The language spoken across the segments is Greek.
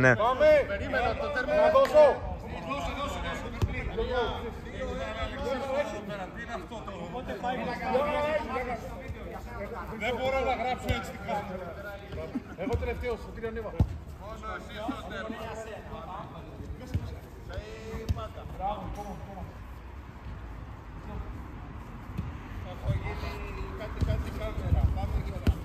Ναι. Πάμε! Περίμενα το τέρμα να δώσω! Δεν μπορώ να γράψω έτσι την κάρτα. Εγώ τελευταίος, ο κύριο Νίβα. Μόνο εσύ στο τέρμα. Μπράβο, κόμμα. Θα γίνει κάτι κάμερα. Πάμε τώρα.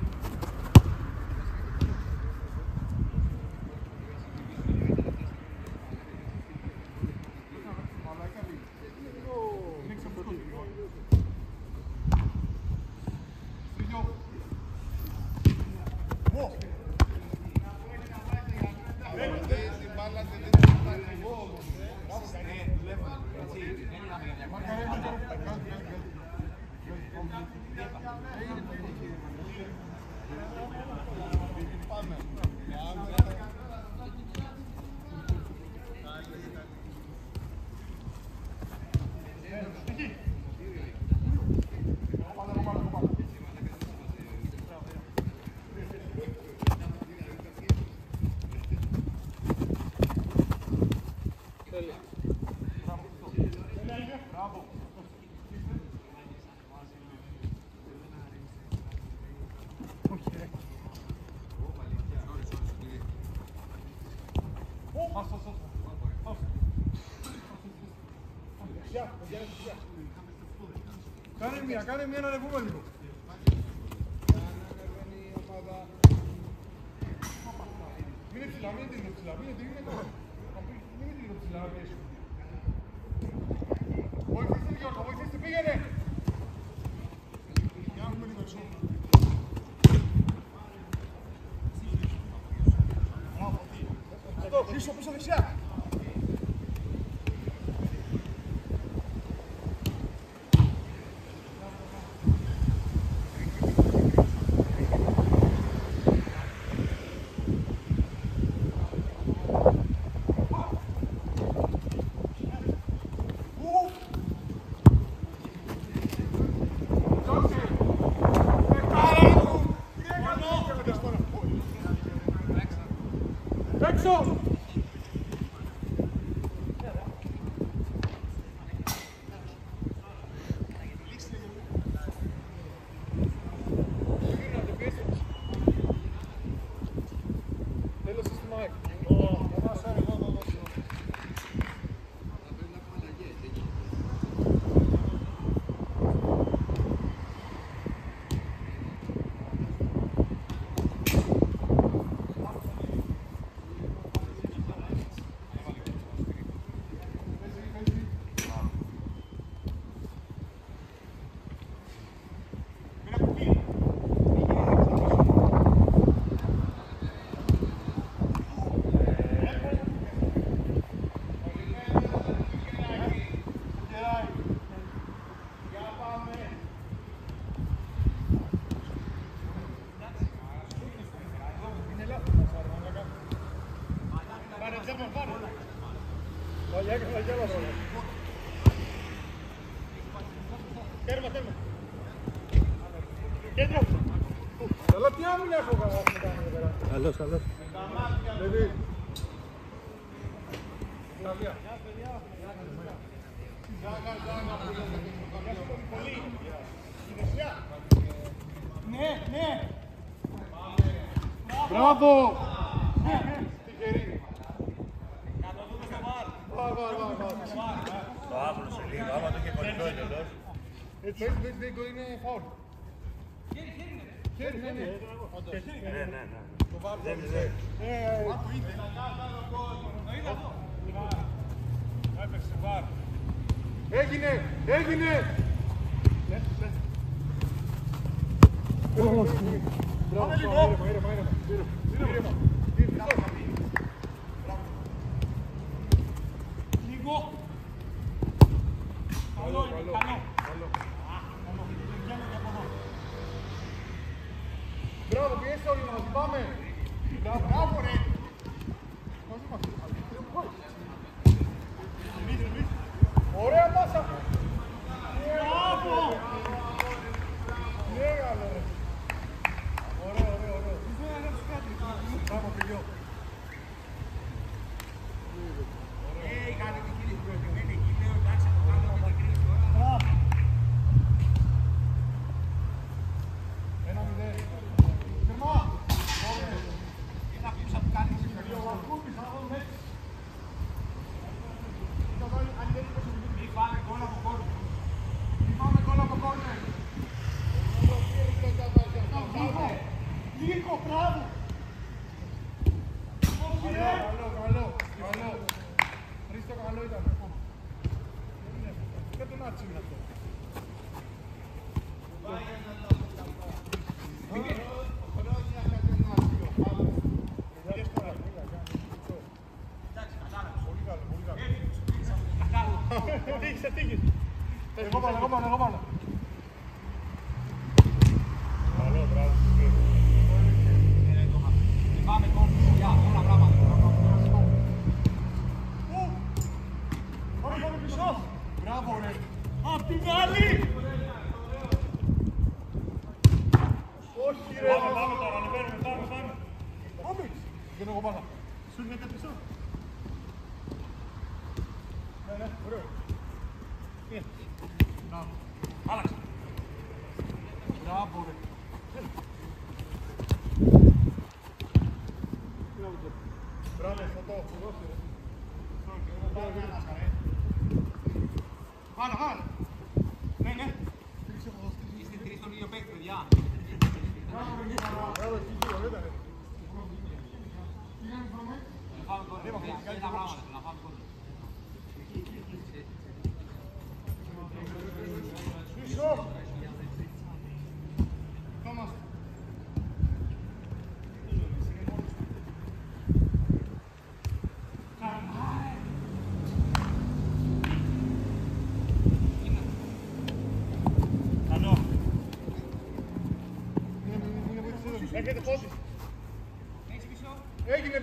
Κάνε μία να ανεβούμε λίγο. Μείνε ψηλά, μείνε λίγο ψηλά, μείνε λίγο ψηλά να πιέσουμε. Βοηθήστε Γιώργο, βοηθήστε, πήγαινε! Για να έχουμε λίγο εξώ. Πίσω, πίσω δεξιά. Έξω! Τέλος σύστημα ΑΕΚ. Τέρμα. Κέντρο. Αλλά τι άμυνα έχω κάνει εδώ πέρα. Καλώς. Λεβί. Λαβία. Ναι. Μπράβο. Τυχερή. Το άπλωσε λίγο, άμα το είχε κολλητό εντελώς. Έτσι, είναι φάουλ. Χέρι, ναι. Ναι. Το βάλω. Έπαιξε βάρ. Έγινε. Πάμε λίγο. Ήρεμα. Λίγο. Καλό. Μπράβο, πιέστε όλοι μαζί, πάμε! Μπράβο ρε! Ωραία πάσα! Μπράβο! Ωραία, ρε! Ωραίο. Μπράβο, Καλό. Χρήστο, καλό ήταν. Δεν τον άτσι είναι αυτό. Εγώ πάνω. Καλό, μπράβο. Πάμε τώρα, για όλα πράγματα. Πάμε πίσω. Μπράβο ρε. Απ' την άλλη! Όχι ρε. Πάμε τώρα, ανεβαίνουμε, πάμε. Πάμε. Δεν έχω πάνω. Σου έρχεται πίσω. Ναι, ωραίο. Άλλαξε. Μπράβο ρε. Μπράβο, θα το δώσει ρε. Πάνω. Ναι. Είστε τρεις στον ίδιο παίκτη, παιδιά. Μπράβο, εσύ ωραία ήταν. Να φάμε κόρνο. Ένα πράγματα, να φάμε κόρνο. Πίσω. Τόμας. Καλό. Έρχεται πόση. Έχεις πίσω. Έγινε.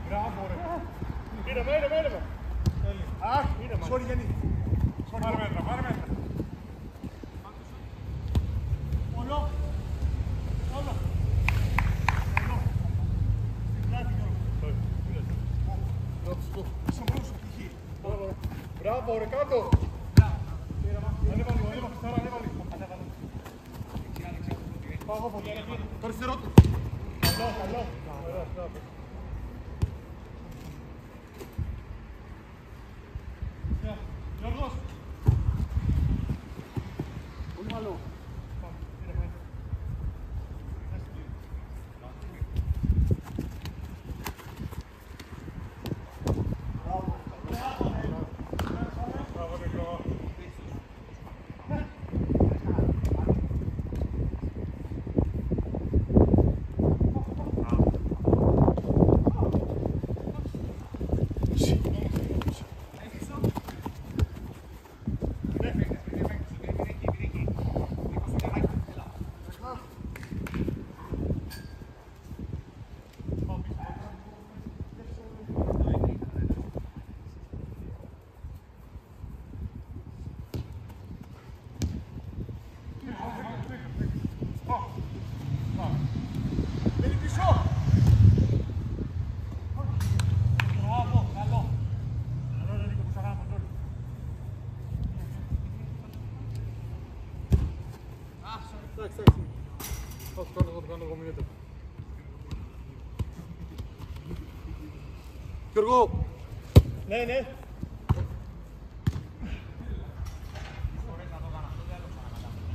Μπράβο ρε. Ήρεμα. Αχ, sorry Γιάννη. Πάρε μέτρα. Όλο. Μπράβο ρε, κάτω. Ανέβαλε, Χριστάρα, ανέβαλε. Πάω από το αριστερό του. Καλό. Γιώργος. Πολύ καλό. Μπράβο, νεκρό. Μπαίνει πίσω. Μπράβο, καλό. Εντάξει. Θα το κάνω εγώ, μην έτρεπε. Γιώργο. Ναι.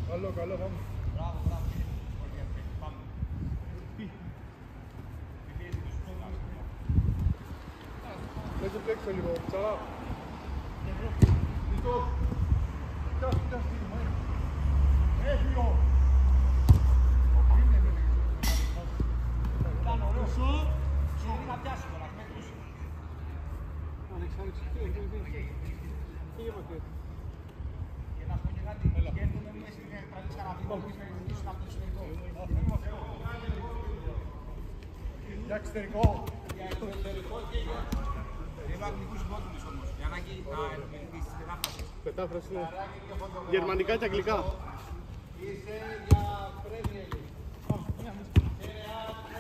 Καλό, πάμε. Μπράβο. Πάμε. Δεν το πλέξω λίγο, ψαλά. Λιτό. Κάτω. Έφυγω. Ήταν ωραίο. Σου να πιάσει τώρα, μέτρους. Άνοιξε. Φύγε μακριά. Και να σου πω και κάτι, σκέφτομαι μέσα και τραβείς κανένα βήμα που είσαι να το εξωτερικό. Για εξωτερικό. Θέλω αγγλικούς μότουλους όμως, για να γίνει να ελπιδίσεις την μετάφραση. Μετάφραση. Γερμανικά και αγγλικά. Είσαι για Premier League.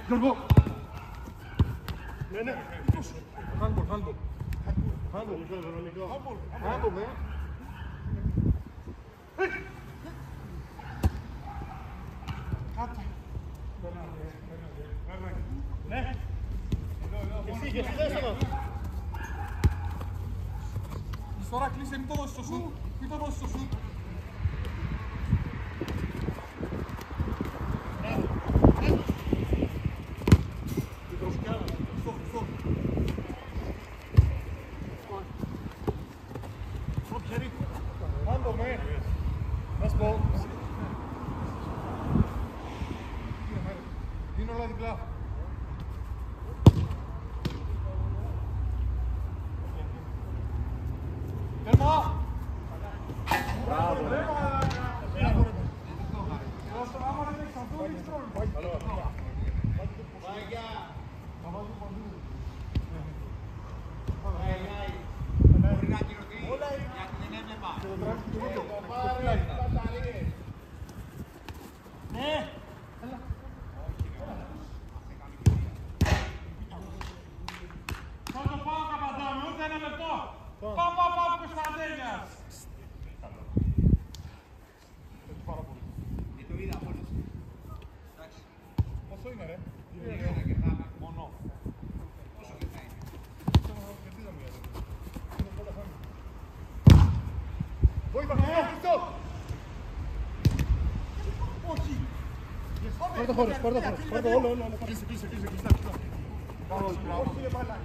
Γιώργο. Ναι. Handball. Handball, ναι. Κάτω. Ναι. Και εσύ δες εδώ. Τώρα κλείσε, μην το δώσεις στο σουτ. Μπορεί να ακυρωθεί γιατί δεν έβλεπα. Ναι. Θα το πάω Καπαδάμι, ούτε ένα λεπτό. Πάω Κωνσταντέλιας. Δεν το είδα μόνος. Εντάξει. Πόσο είναι ρε? Λίγο να κερδάμε. Μόνο. Πόσο δεν θα είναι. Γιατί δεν μιλάτε? Βοήθα, Χριστό! Όχι. Πάρ' το χώρος, πάρ' το χώρος, πάρ' το όλο. Κλείσε, κλείσε. Όχι, μαλάκα.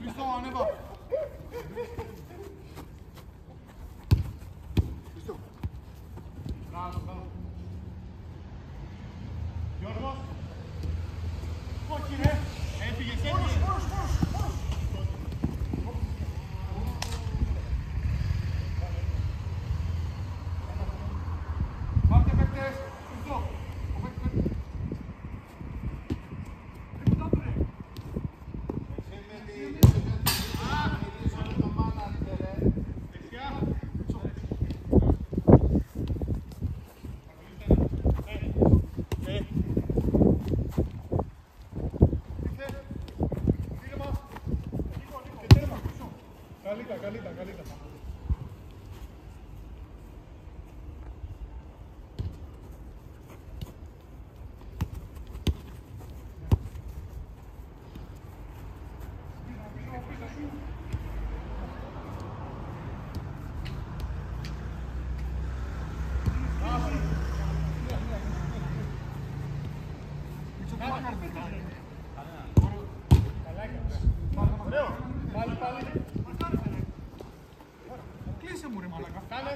Χριστό, ανέβα. Χριστό. Μπράβο. Γιώργος. Όχι ρε. Έφυγες. Πάρτε παίκτες. Χριστό. Καλύτα. Πάλι. Κλείσε μου ρε μαλάκα. Κάνε.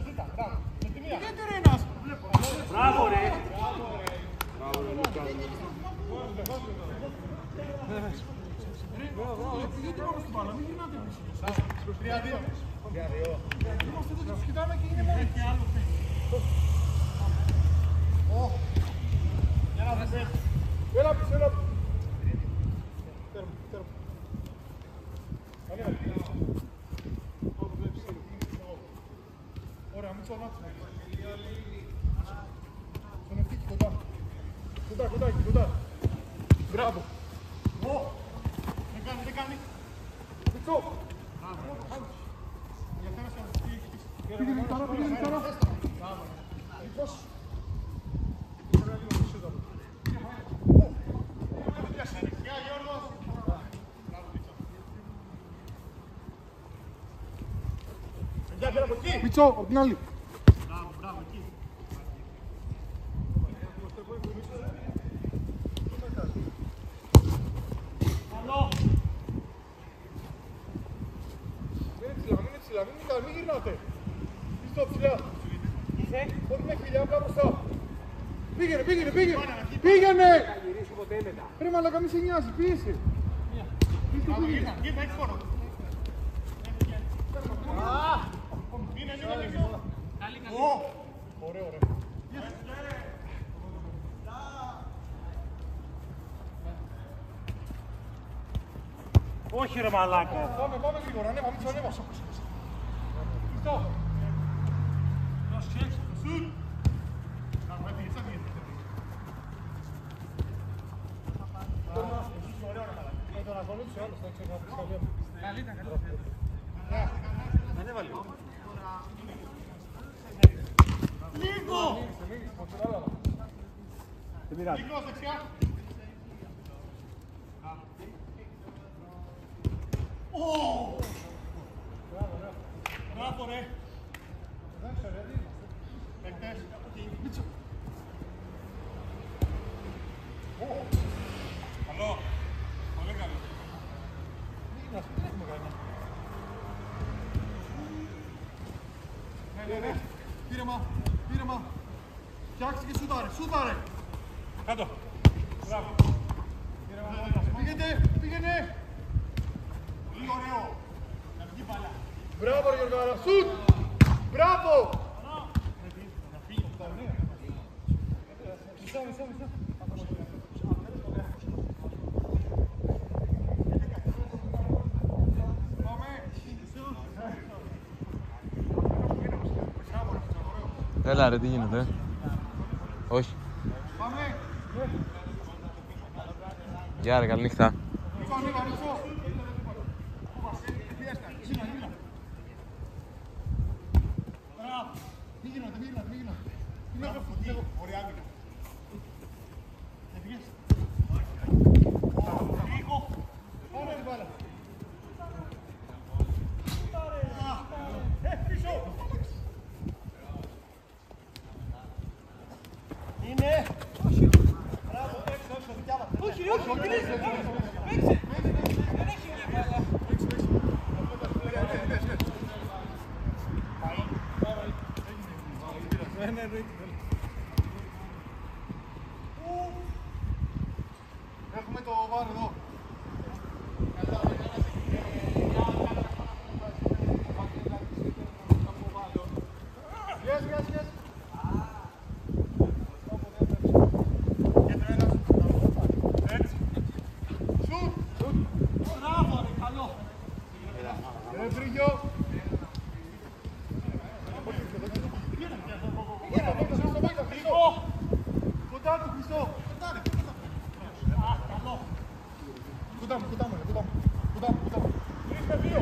Ζήτα, μπράβο. Με τη μία. Γιατί ρε ένας. Μπράβο ρε. Γιατί πάμε στην μπάλα, μην γυρνάτε πίσω. 3-2. Είμαστε εδώ και τους κοιτάμε και είναι μόνοι. Έλα πίσω. Τέρμα. Ωραία, μην τσονάτσουμε. Στον ευτύχη κοντά. Μπράβο. Δεν κάνει. Πιτσό. Πήγαινε τώρα. Μπράβο. Πιτσός. Πιτσό, από την άλλη. Μπράβο, εκεί. Καλό. Μην ψηλά, μην γυρνάτε. Πιστό ψηλά. Όχι με χιλιά, απλά μπροστά. Πήγαινε. Ρε μαλάκα, μη σε νοιάζει, πίεσε. Γύρνα, έχεις χώρο. Είναι λίγο. Ωραίο. Όχι ρε μαλάκα. Πάμε γρήγορα, ανέβα, Μίτσο, ανέβα. Χριστό. Σουτ. Τον ακολούθησε άλλος, θα ξεκαθαρίσει. Ανέβα λίγο. Λίγο! Δεν πειράζει. Λίγο δεξιά. Μπράβο ρε! Παίκτες. Μίτσο. Καλό! Πολύ καλό! Δεν έχουμε κανένα. Ναι. Πήρεμα. Φτιάξε και σούταρε. Κάτω! Μπράβο! Πήγαινε. Πολύ ωραίο! Να βγει μπάλα! Μπράβο ρε Γιωργάρα, σουτ. Μπράβο. Μισό. Έλα ρε, τι γίνεται, όχι. Πάμε. Γεια ρε, καλή νύχτα. Μισό. Μην γίνονται. Ωραία άμυνα! Πάμε την μπάλα. Είναι! Μπράβο, έξω, δικιά μας! Όχι, παίξε! Δεν έχει μπάλα! Έχουμε το βάρο εδώ. Yes. Έτσι! Σουτ! Μπράβο ρε, καλό! Βρίγιο. Κοντά του Χριστό. Κοντά μου. Βρίσκε δύο.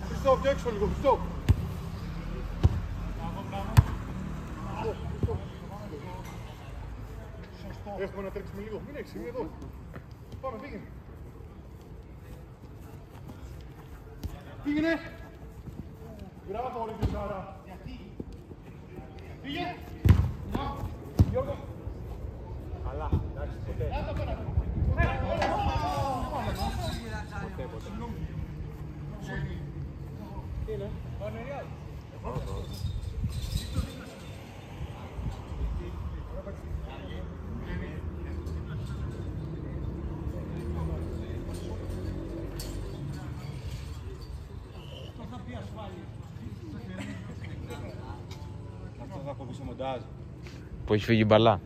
Χριστό, πιο έξω λίγο, Χριστό. Έχουμε να τρέξουμε λίγο. Μην έξι, είναι εδώ. Πάμε, πήγαινε. Μπράβο, ρε Γιωργάρα. Πήγε. Γιώργο. Αλλά, εντάξει, ποτέ. Τι είναι. Αυτό θα κόβει σε μοντάζ. Που έχει φύγει η μπαλά.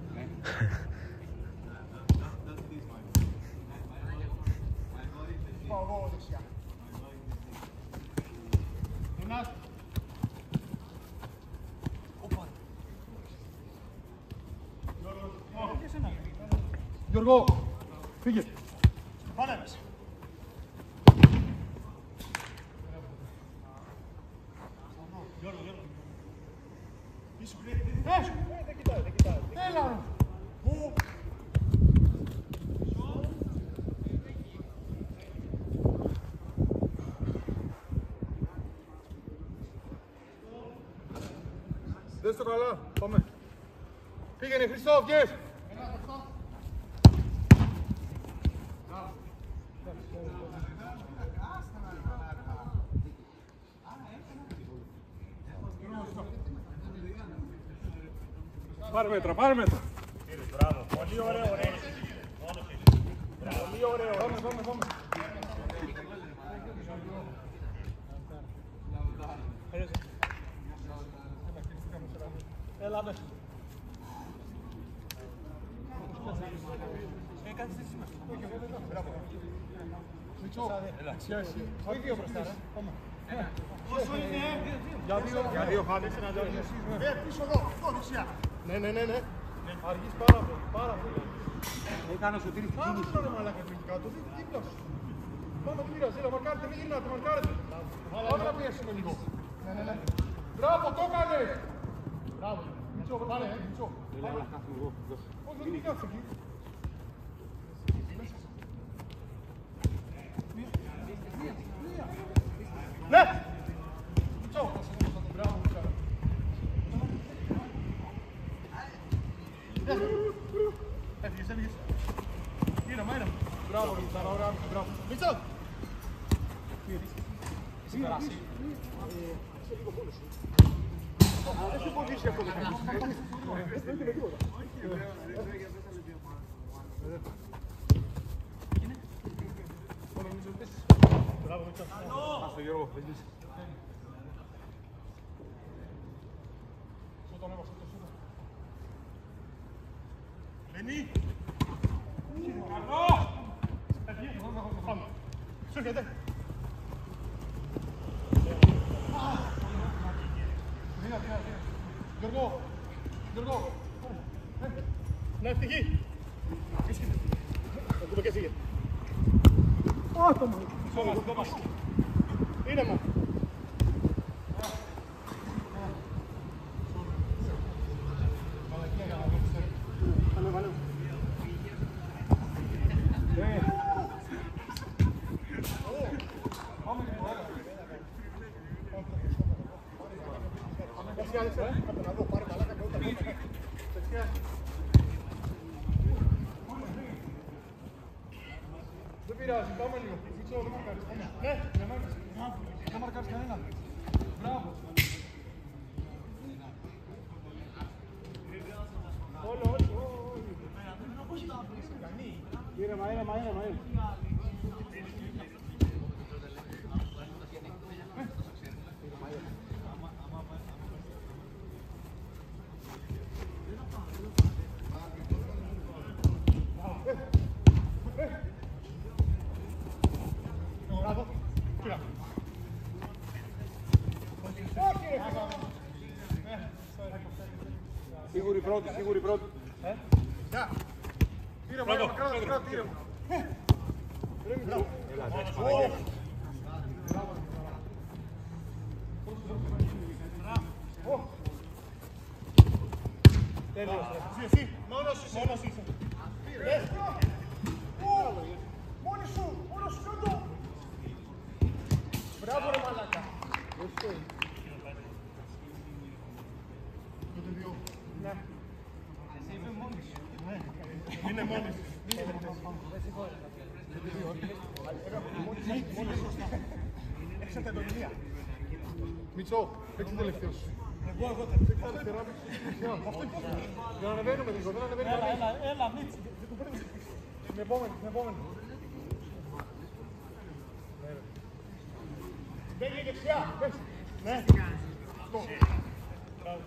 Πάω εγώ δεξιά. Ένας. Γιώργο, φύγε. Πάνε μέσα! Δεν κοιτάει. Έλα. Πού. Δες το καλά. Πάμε. Πήγαινε Χριστό, βγες. Πάρε μέτρα. Μπράβο, πολύ ωραίο ρε! Πολύ ωραίο! Πάμε. Έλα, μέσα. Κάτσε στη σήμερα. Μητσό, δεξιά εσύ. Όχι δύο μπροστά, ρε. Πάμε. Πόσο είναι? Για δύο χάνεις. Πίσω εδώ, δεξιά. Ναι. Αργείς πάρα πολύ, πάρα πολύ. Έκανε ο Σωτήρης την Πάμε κίνηση. τώρα μαλάκα εκεί κάτω, δίπλα σου. Πάμε, δεν πειράζει, έλα, μαρκάρετε, μην γυρνάτε, μαρκάρετε. Πάμε να πιέσουμε λίγο. Ναι. Μπράβο, το έκανες. Μπράβο. Μητσό, πάνε, Μητσό. Όχι, δεν κάτσε εκεί. Ναι! Μητσό. Μπράβο, Μητσό. Έφυγες. Ήρεμα. Μπράβο, Μητσάρα, ωραία, μπράβο. Μητσό! Εσύ περάσει. Έχει ποδήσει αυτό. Μπράβο, Μητσό. Άστο Γιώργο, πες. Σούτον έβα, σούτον. Μπαίνει. Καλό! Πάμε. Σου έρχεται. Γιώργο. Να ευτυχεί. Θα πούμε και εσύ. Άτομα. Ήρεμα. Βάλε. Δεν πειράζει, πάμε λίγο. Μητσό, δεν μαρκάρεις. Ναι, δεν μαρκάρεις κανέναν. Μπράβο. Όλοι. Ήρεμα. Μπράβο. Κοίτα. Σίγουρη πρώτη. Γεια. Ήρεμα, κράτη, ήρεμα. Τέλειος. Εσύ, μόνος είσαι. Μόνος σου εδώ. Μπράβο ρε μαλάκα. Ναι. Είναι μόνος. Έξω τα εντονία. Μητσό, έξω τελευταίος. Εγώ τελευταία. Για να ανεβαίνουμε λίγο, δεν ανεβαίνει. Έλα, Μίτσι. Την επόμενη. Μπαίνει δεξιά. Ναι. Αυτό. Μπράβο.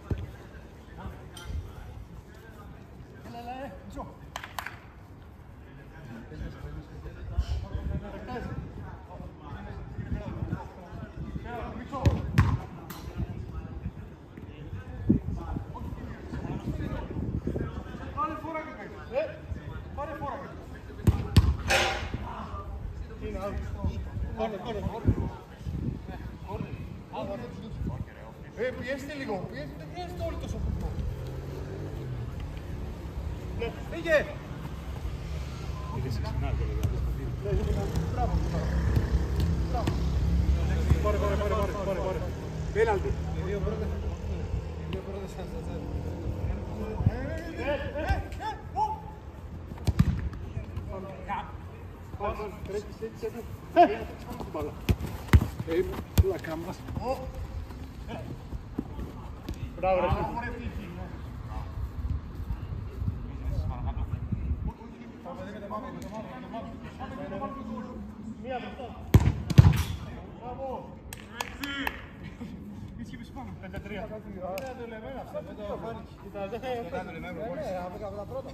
Έλα, Μητσό. Μητσό. Πάρε φορά και πες. Πάρε φορά και πες. Είναι άλλο. Πάρε. Πιέστε λίγο. Δεν πιέστε όλοι τόσο φουτμπολ. Ναι, πήγε. Μπράβο. Πάρε. Πέναλτι. Τρέχεις έτσι. Πλάκα μας. Μπράβο ρε. Μία μπροστά. Μπράβο. 5-3. Δεν το λέμε αυτό, δεν το φάνηκε. Δεν το λέμε. Από τα πρώτα.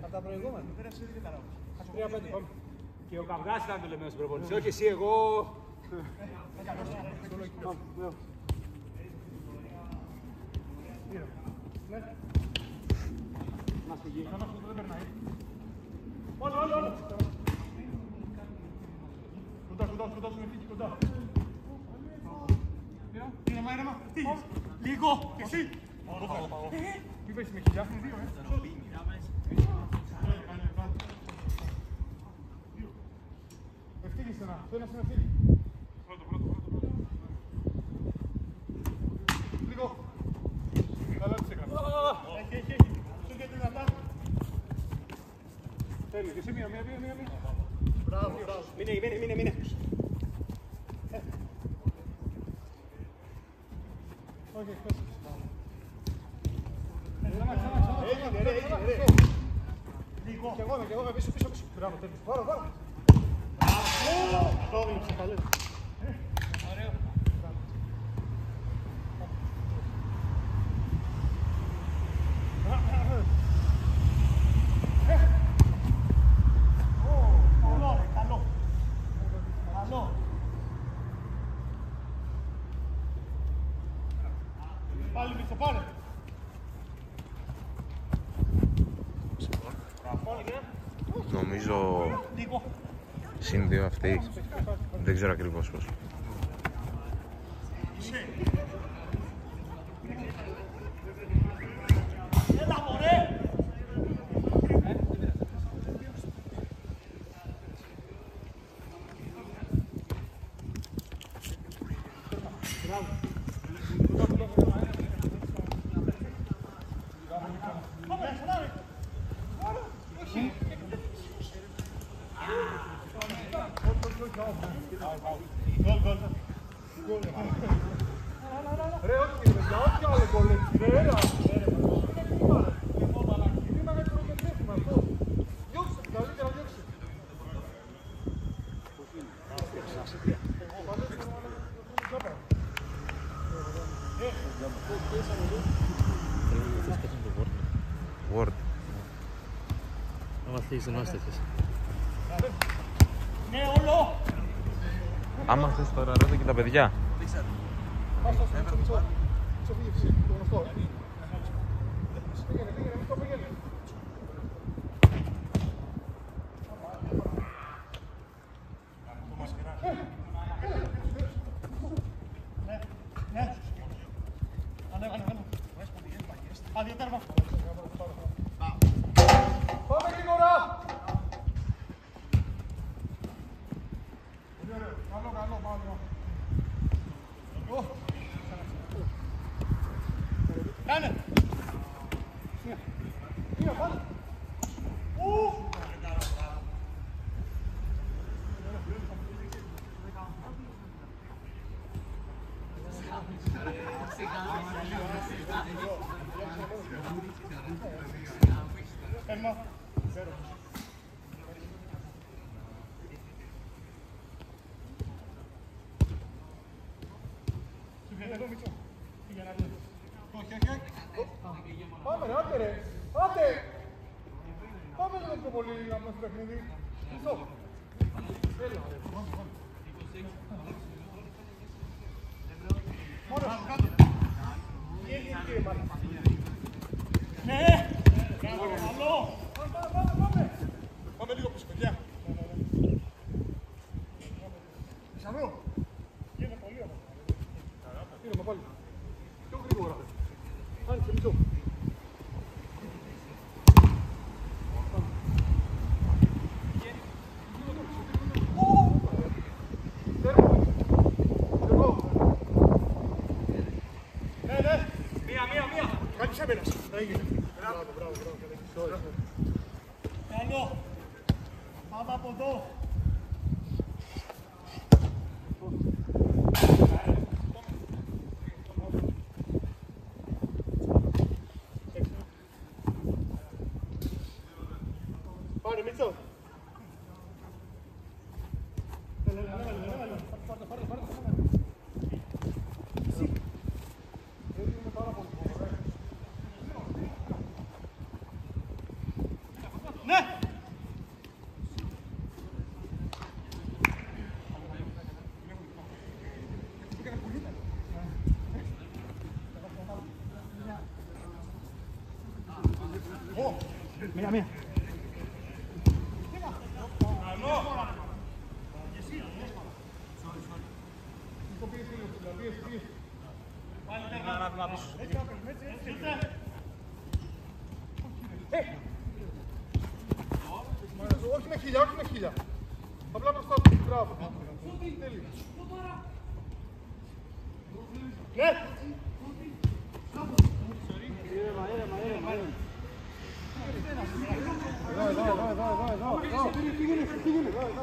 Από τα προηγούμενα. 3-5, πάμε. Και ο Καυγάς ήταν το λέμε στην προπόνηση. Όχι εσύ, εγώ. Όλο. Κοντά σου με φύγει κοντά. Ήρεμα. Λίγο. Εσύ. Μη πέσει με χιλιά. Ευθύγησε να. Το ένας είναι ευθύγει. Πρώτο. Λίγο. Καλά τις έκανα. Έχει. Σου και την δυνατά. Τέλει. Και εσύ μία. Μπράβο. Μείνε. Όχι, πες. Έγινε. Λίγο. Κι εγώ με πίσω. Μπράβο, τέλος. Πάρω. Το έβλεψε, καλές. Ωραίο. Καλό. Πάλι Μίτσο, πάρε. Νομίζω συν 2 αυτοί. Δεν ξέρω ακριβώς πώς. Έλα μωρέ! Ρε, όχι παιδιά, όχι άλλο γκολ έτσι, ρε, έλα. Είναι να προκεντρεύουμε αυτό. Διώξε, καλύτερα διώξε. Word. Άμα θέλεις να μάστεχες. Ναι, όλο! Άμα θες τώρα ρώτα και τα παιδιά. Μίτσο, φύγε, το γνωστό. Πήγαινε, Μίτσο, πήγαινε. Ναι. Ανέβα. Άδειο τέρμα. Πάμε γρήγορα! Καλό, πάμε. Κάνε! Μία, πάμε. Τέρμα. Εδώ, Μίτσο. Πήγε να δει. Όχι. Πάμε ρε, άντε! Πάμε λίγο πιο πολύ να μας παιχνίδι. Μισό. Έλα ρε. Μόνο σου κάτω. Ναι! Καλό! Πάμε λίγο πίσω, παιδιά. Ισανό. Γίνεται πολύ όμως. Ήρεμα πάλι. Πιο γρήγορα. Άνοιξε Μίτσο. Μία. Κάνεις έμενας. Έγινε. Μπράβο. Καλό. Πάμε από εδώ. Πάρε Μίτσο. Μία. Όχι με χίλια, όχι με χίλια. Απλά μπροστά του. Μπράβο. Τέλειο. Ναι. Εδώ.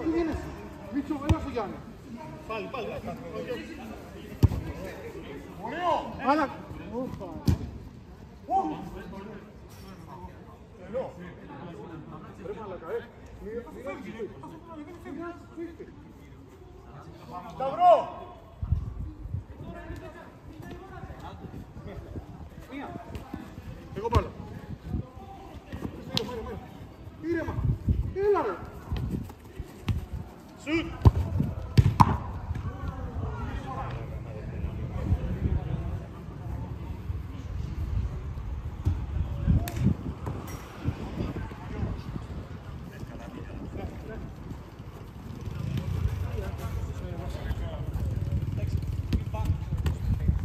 Πήγαινε. Μίτσο, έλα στο Γιάννη. Πάλι. Ωραίο. Άλλα. Ελό. Ρε μαλακά, Σταυρό! Εγώ μπάλα. Ήρεμα. Έλα ρε. Σουτ.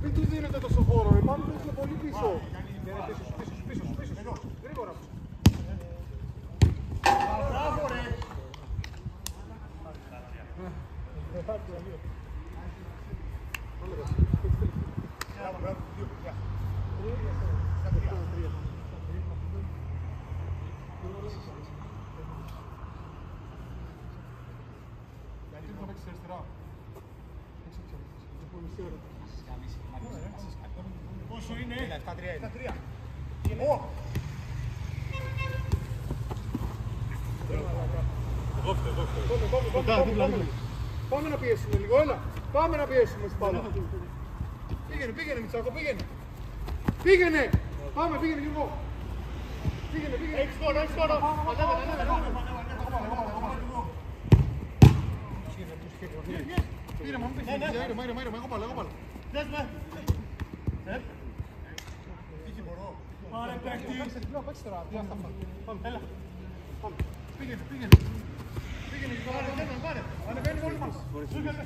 Μην του δίνετε τόσο χώρο, πάνω είναι πολύ πίσω. Πίσω. Γρήγορα. Μπράβο ρε. Γιατί δεν θα παίξεις αριστερά. Πόσο είναι? 7-3. Πάμε να πιέσουμε λίγο, έλα. Πάμε να πιέσουμε σπάλα. Πήγαινε Μητσάκο, πήγαινε. Πάμε, πήγαινε Γιώργο. Πήγαινε. Έχεις χώρο. Ήρεμα, μου πέφτει. Ήρεμα, εγώ πάλι. Δες με. Πάρε παίκτη. Παίξε τώρα, έλα. Πήγαινε. Πάρε. Ανεβαίνουμε όλοι μας. Πήγαινε.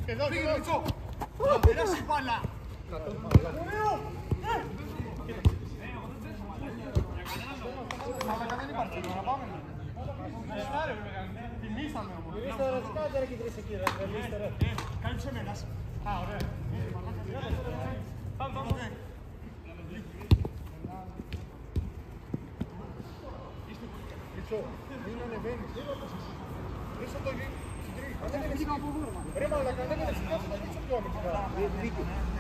Εδώ, Μητσό. Περάσει μπάλα. Ωραίο. Μαλάκα δεν υπάρχει, να πάμε. Τιμήσαμε όμως. Κάτσε ρε και τρεις εκεί ρε. Κάλυψε με ένας. Α, ωραία. Πάμε. Μητσό, μην ανεβαίνεις. Ρίξω το γη. Ρε μαλάκα, ανέβαινε στην κάτω, θα ρίξω πιο αμυντικά.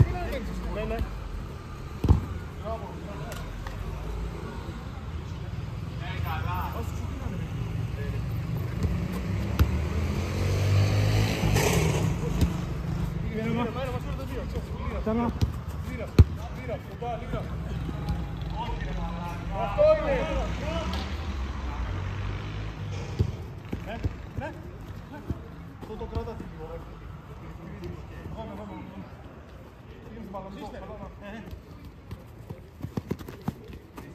Μην ανεβαίνεις. Ναι. Μπράβο. Καλά. Λίρα, κοντά, λίρα. Αυτό είναι. Ναι. Αυτό το κράτατε λίγο.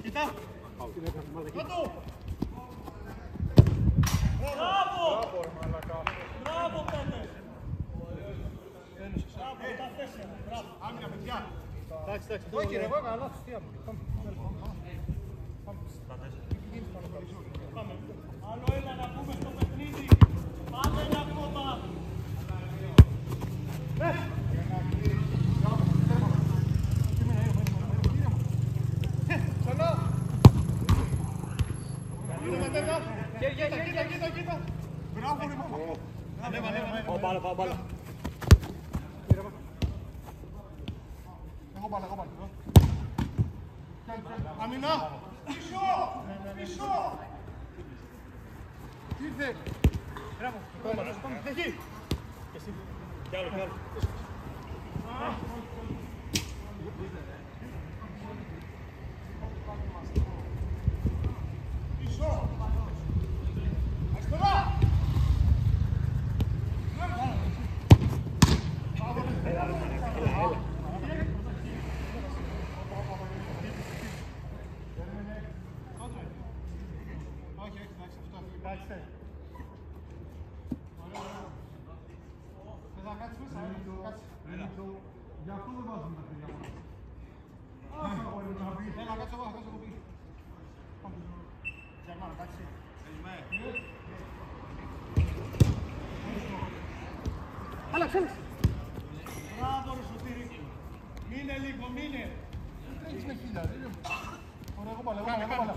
Κοίτα. Κάτω. Μπράβο, ρε μαλακά. Μπράβο, Πέτρε. Άμυνα, παιδιά. Εντάξει. Όχι ρε, εγώ έκανα λάθος. Τι άμυνα. Πάμε. Άλλο ένα να πούμε στο παιχνίδι. Πάμε ένα ακόμα. Ξανά. Κοίτα. Μπράβο ρε μάμα. Ανέβα. Πάω μπάλα. Εγώ μπάλα. Αμυνά. Πίσω. Ήρθε. Μπράβο. Εκεί. Κι άλλο. Πίσω. Αριστερά. Γι' αυτό δεν βάζουμε τα παιδιά μας. Άχα, μπορεί να πει. Έλα, κάτσε εγώ, κάτσε εγώ πίσω. Γερμανό, εντάξει. Άλλαξε. Μπράβο ρε Σωτήρη. Μείνε λίγο, μείνε. Τρέχεις με χίλια. Ωραία, εγώ πάλι, εγώ πάλι.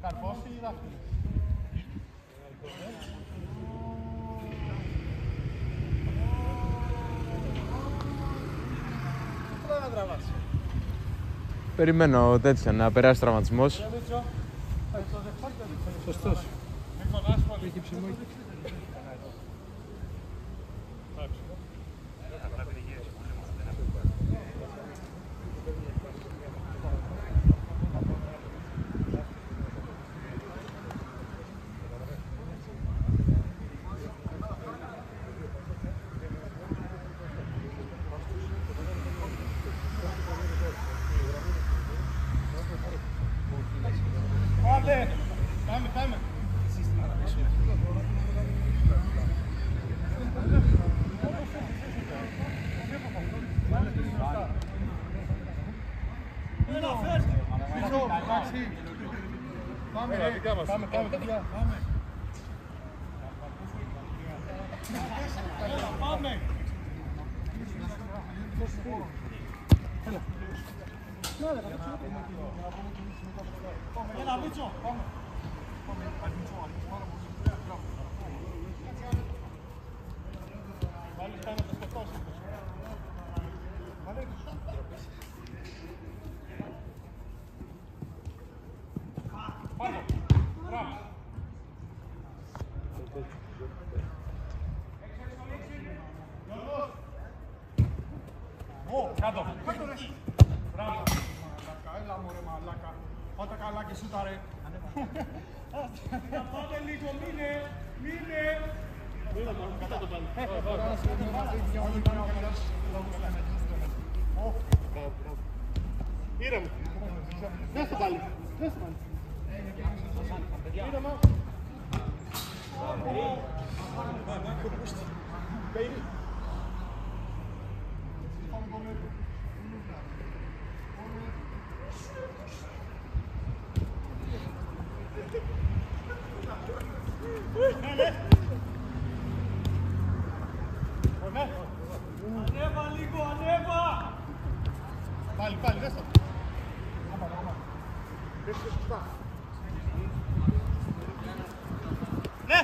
Καρπός ή δάχτυλο. Πού να τραβάς. Περιμένω τέτοια να περάσει τραυματισμός. Σωστός. Έχει ψημό. Πάμε. Πάμε. Έλα, Μίτσο. Κάτω. Μπράβο. Έλα μωρέ μαλάκα. Πάτα καλά και σούτα ρε. Πάμε λίγο, μείνε. Κατά το πάλι. Ήρεμα. Δες το πάλι. Ήρεμα. Baby. Ανέβα λίγο, ανέβα. Πάλι, δες το. Δες το σωστά. Ναι.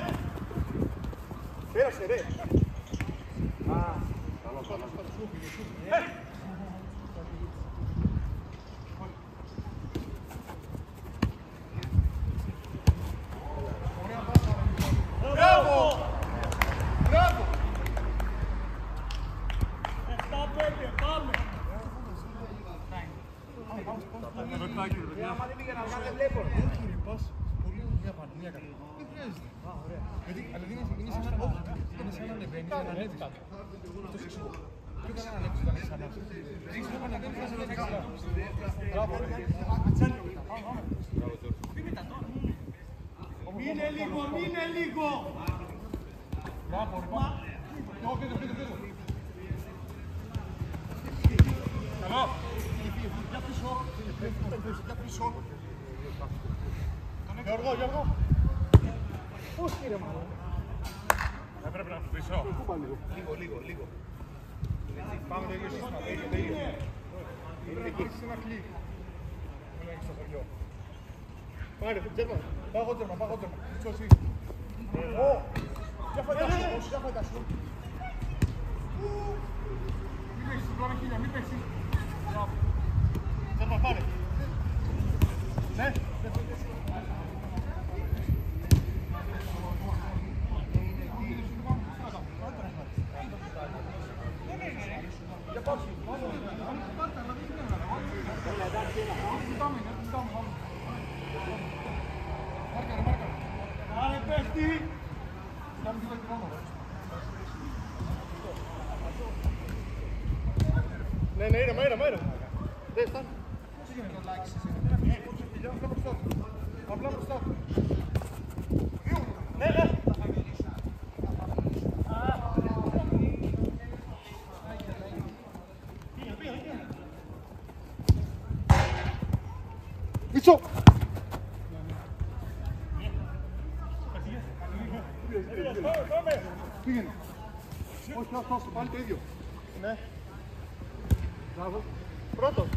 Πέρασε ρε. Μπράβο. Μπράβο. 7-5, πάμε. Άμα δεν πήγε να βγάλει, δεν βλέπω. Κύριε, πας πολύ μια πάνω, μια κάτω. Δεν χρειάζεται. Αλλά είναι σαν να ανεβαίνει, να ανέβει κάτω. Αυτό σου εξηγώ. Ποιο κανένα ανέβει όταν έχεις ανάψει. Έχεις να ανεβαίνει, θα σε ανέβει καλά. Μπράβο, ρε. Μείνε λίγο. Μπράβο, ρε. Πείτε. Καλό. Για πίσω. Γιώργο. Πώς κύριε μάλλον. Έπρεπε να φουτήσω. Λίγο. Πάμε το ίδιο σύστημα. Εκεί έχεις ένα κλικ. Δεν έχεις στο χωριό. Πάρε, Τζέρμαν. Πάω εγώ Τζέρμαν. Τι εσύ. Για φαντάσου. Μην παίξεις, τώρα χίλια, μην παίξεις. Τζέρμαν, πάρε. Ναι. Για πάψη. Άρε πέφτει. Ναι, ήρεμα. Δεν φτάνει. Πώς έγινε το like σε εσένα. Απλά Πήγαινε. Όχι, όχι, πάλι το ίδιο. Ναι. Μπράβο. Πρώτος.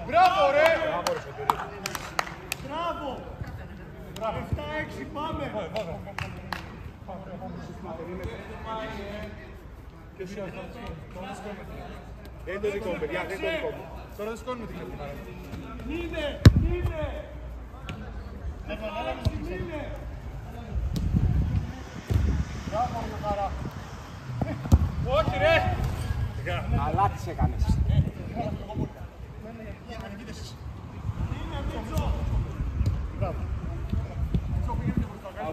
Μπράβο ρε! Μπράβο! 7-6 πάμε! Δεν είναι το δικό μου, παιδιά, δεν είναι το δικό μου. Τώρα δεν σηκώνουμε την κρατή. Είναι! Μπράβο, Χαρά. Όχι ρε! Αλλά τις έκανες.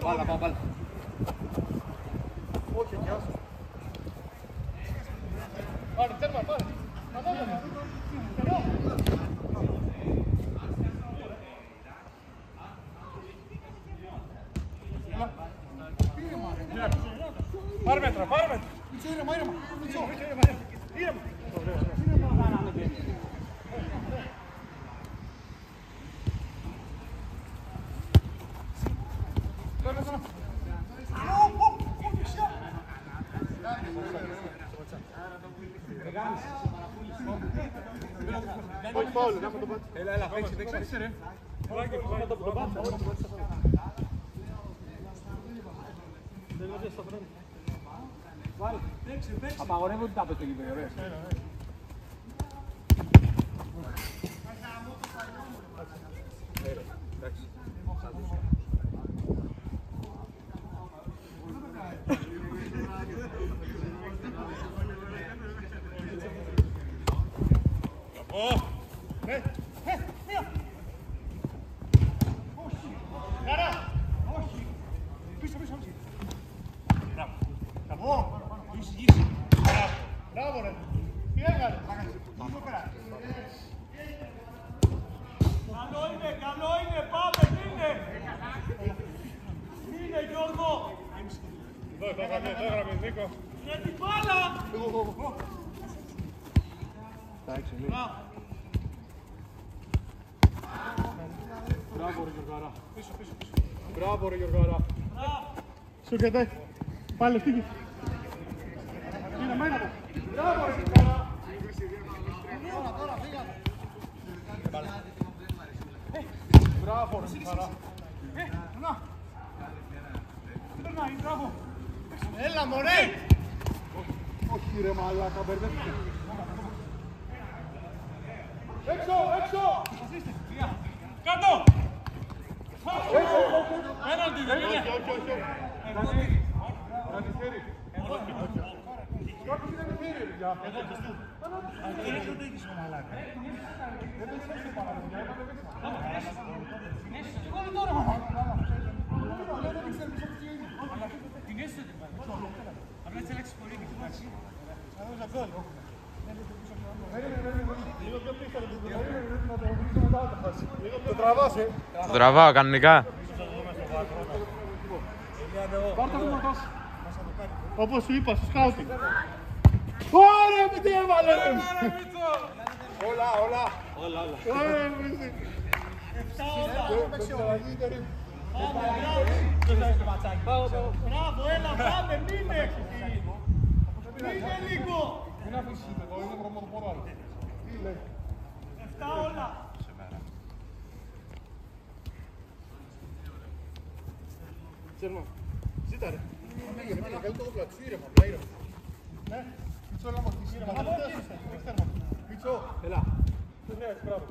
Μπάλα, μπάλα. Όχι, γεια σου. Πάρε, τέρμα, πάρε. Πάρε μέτρα, πάρε μέτρα! Μίτσο, ήρεμα, ήρεμα. Μίτσο, ήρεμα. Όχι φάουλ, να το πάτσε. Έλα, παίξε ρε. Απαγορεύονται τα πες το γήπεδο, ρε. Μπράβο ρε. Τι έκανε. Καλό είναι, πάμε, μείνε Γιώργο! Εδώ έγραμες, Νίκο. Είναι την μπάλα! Μπράβο ρε Γιωργάρα. Μπράβο ρε Γιωργάρα. Σου καιτέ. Πάλι φύγει. Είναι μένα του. Μπράβο ρε Γιωργάρα. Μπράβο ρε Γιωργάρα. Περνάει, μπράβο! Έλα μωρέ. Όχι ρε μαλάκα, μπερδεύτηκε. Έξω, έξω. Κάτω! Έναντι, δεν είναι. Όχι. Κάποιος είναι μεθύρι, παιδιά. Δεν έχει το ίδιο μαλάκα. Δεν το ξέρει πάρα, παιδιά. Εγώ δεν τώρα, μαμά. Την έσαι την πάρει. Απλά της έλεξες πολύ και την πάρει. Το τραβάς, Το τραβάω κανονικά. Πάρ' το βήματος. Όπως σου είπα, στο σκάουτι. Ωραία, με τι έβαλε! Όλα. Ωραία, με τι. 7 όλα. Μπράβο, έλα, πάμε, μείνε! Μείνε λίγο! Μην αφήσεις εδώ, είναι βρωμοδοπόδα. Τι λέει. 7 όλα. Τσέρμα, ζήτα ρε. Πήγαινε, καλή το όπλα, ήρεμα, απλά ήρεμα. Ναι, Μιτσό, έλα μας, ήρεμα. Μιτσό, έλα. Δεν χρειάζεται, μπράβο.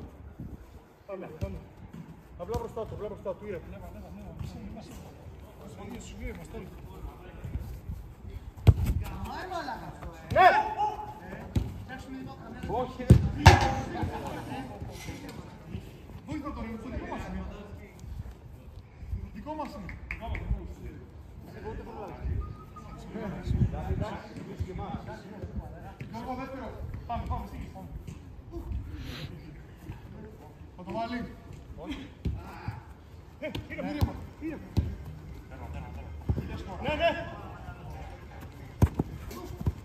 Πάμε. Απλά μπροστά του, ήρεμα. Ναι! Όχι, ρε. Βοήθα το ρε, δικό μας είναι. Δικό μας είναι. Γιώργο, δεύτερο. Πάμε, στήγεις, πάμε. Θα το βάλει. Όχι. Ήρεμα. Ναι.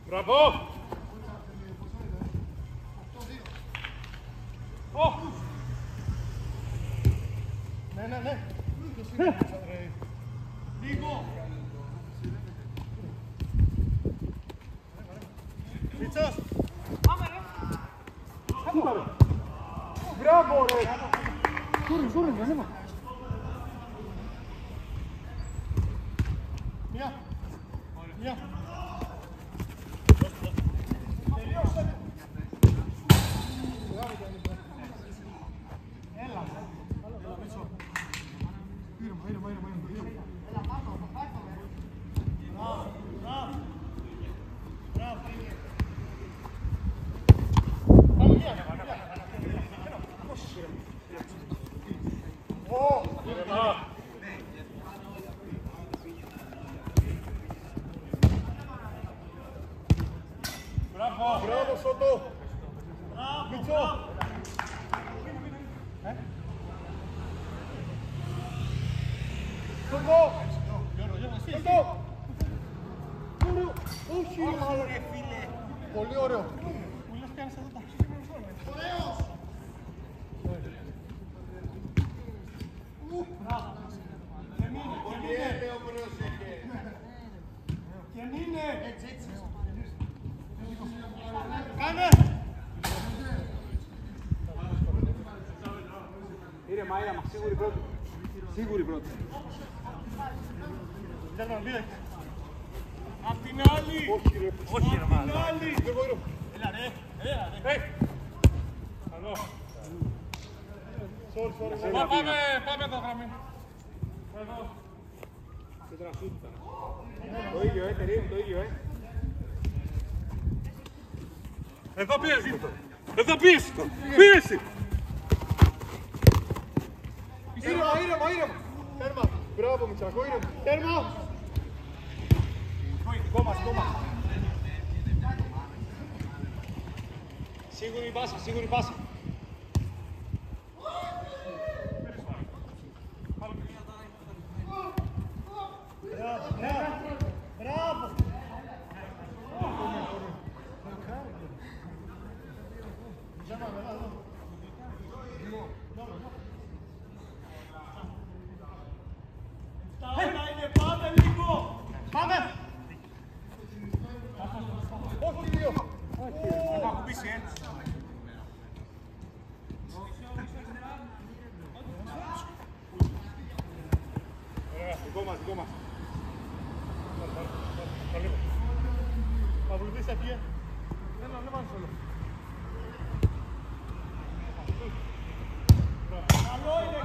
Μπράβο. Ναι. Λίγο. Μίτσος. Πάμε ρε. Μπράβο ρε. Σούρι, ανέβα. Μια. Τελειώσε. Έλα. Ήρεμα. Μπράβο Σότο. Μίτσο. Σότο. Όχι, Ωραία φίλε. πολύ ωραίο. Μου λες κάνεις εδώ τα. Και μείνε. Έτσι. Κάνε. Ήρεμα, σίγουρη πρώτη. Απ' την άλλη. Όχι ρε μάνα. Άλλη. Έλα ρε. Καλό. Sorry. Πάμε εδώ γραμμή. Εδώ. Το ίδιο, Τερίμ, το ίδιο, Εδώ πίεση. Εδώ πίεση. Πίεση. Ήρεμα. Τέρμα. Μπράβο Μητσάκο, ήρεμα. Τέρμα. Δικό μας. Σίγουρη πάσα. Μπράβο. Τα όλα είναι, πάμε λίγο. Πάμε. Όχι δύο. Θα ακουμπήσει, Δικό μας. Θα βοηθήσει εκεί. Έλα, δεν βάζεις όλο. Καλό είναι.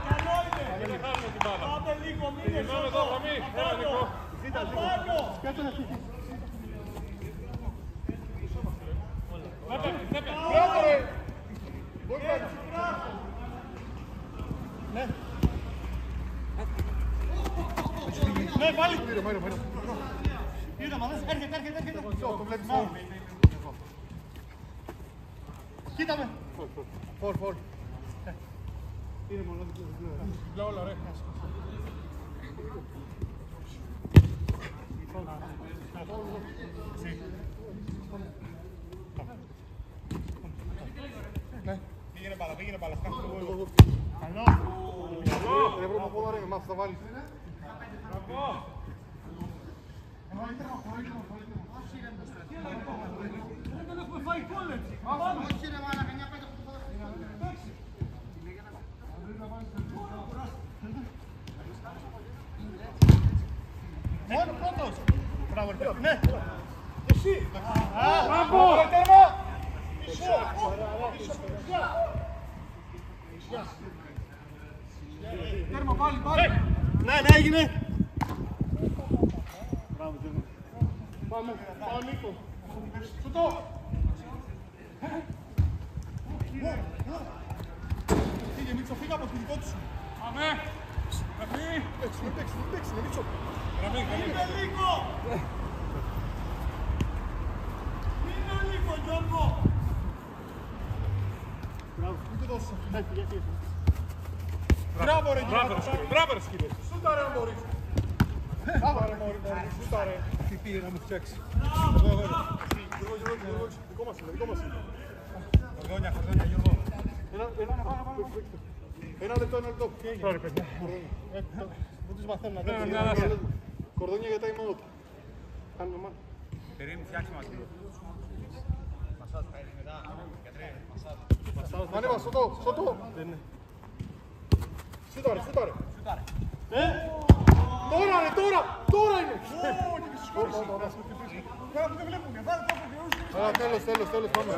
Δεν χάνουμε την μπάλα. Πάμε λίγο, μείνε Γυρνάμε εδώ, γραμμή. Έλα, Νικό. Απάνω. Κάτσε να φύγει. Μπράβο ρε. Βοήθεια. Ναι, πάλι. Ήρεμα. Ήρεμα, έρχεται. Το βλέπεις. Κοίτα με. Φορ. Ήρεμα, να δεις. Όλα, ρε. Ναι. Πήγαινε μπάλα, φτιάχνω εγώ. Καλό. Δεν βρω πόδα ρε, με μάθεις θα βάλεις. Δεν έχουμε φάει κόλλετ. Όχι ρε μάνα, κανιά πέντε που το μόνο πρώτος. Μπράβο ρε. Ναι. Εσύ. Μπράβο. Τέρμα. Τέρμα, πάλι. Ναι, έγινε. Μπράβο, Τέρμα. Πάμε, Νίκο. Σουτώ. Φύγε Μίτσο, φύγε από το δικό του. Πάμε. Γραμμή. Παίξει, Μίτσο. Μείνε λίγο, Γιώργο. Μπράβο, μην το δώσεις. Μπράβο ρε σκύλε. Σούτα ρε αν μπορείς. Μπράβο ρε μωρί, σούτα ρε. Τι πήγε να μου φτιάξει. Δικό μας. Χορδόνια, Γιώργο. Έλα, πάμε. Ένα λεπτό. Sorry, παιδιά. Δεν τους μαθαίνουν να Ναι, κάνουν. ναι, ναι. Κορδόνια για time out. Κάνουμε μάνα. Περίμενε, φτιάξε μας λίγο. Μασάζ, θα έρθει μετά. Γιατρέ, μασάζ. Ανέβα, σωτό. Σούταρε. Σούταρε. Τώρα είναι. Τώρα που δεν βλέπουνε, βάλε το από Τέλος, πάμε.